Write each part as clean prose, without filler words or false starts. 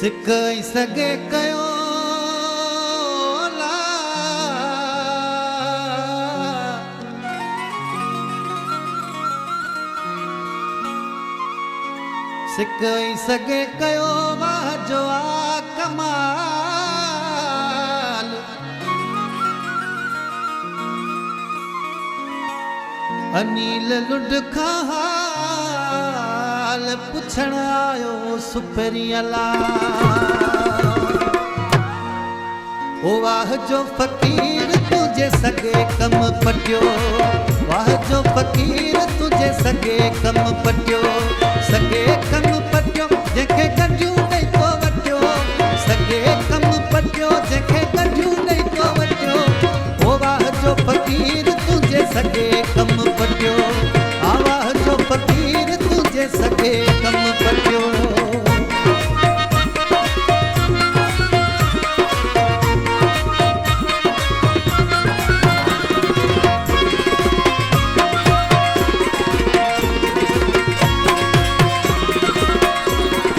सिकई सगे कयो ला सिकई सगे कयो वाह जो आ कमाल अनील लुड खां हाल पुछण आयो सुपरियला ओ वाह जो फकीर तुझे सगे कम पटियो वाह जो फकीर तुझे सगे कम पटियो सगे कम पटियो जेके गड्डियूं ॾेई तो वटियो सगे कम पटियो जेके गड्डियूं ॾेई तो वटियो ओ वाह जो फकीर तुझे सगे कम पटियो आ वाह जो फकीर तुझे सगे कम पटियो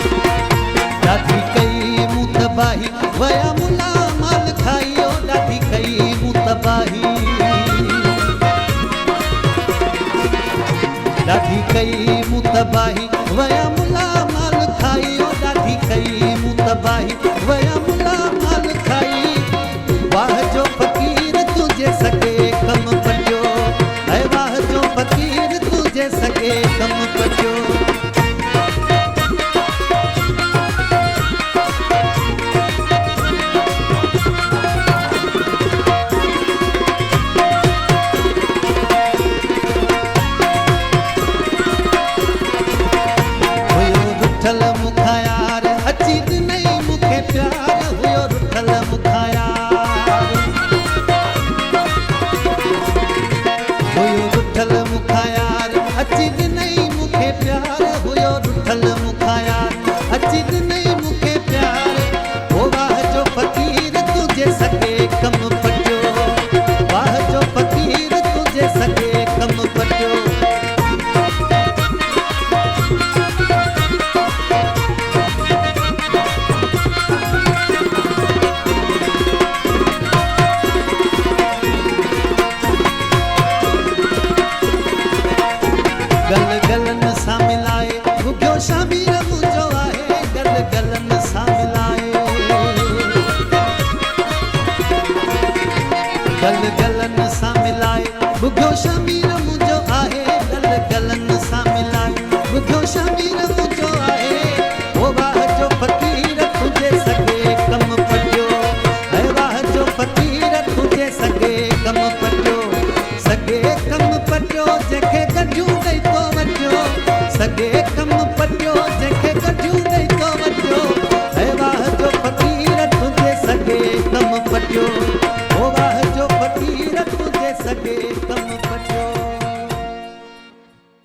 दादी कई मूं तबाही वया मुला माल खाइयो दादी कई मूं तबाही दादी कई मूं तबाही वया मुला माल खाइयो दादी कई मूं तबाही वया मुला माल खाई वाह जो फकीर तुझे सगे कम पटियो ऐ वाह जो फकीर तुझे सगे कम पटियो रुठल मुखा यार अची नहीं मुखे प्यार हुयो रुठल मुखा यार हुयो रुठल मुखा यार अची नहीं मुखे प्यार हुयो रुठल मुखा यार अची नहीं मुखे प्यार ओ वाह जो फकीर तुझे सगे कम पटियो वाह जो फकीर तुझे सगे कम पटियो गल गलन सां मिलाए भुॻियो शामीर मुंहिंजो आहे गल गलन सां मिलाए गल गलन सां मिलाए भुॻियो शामीर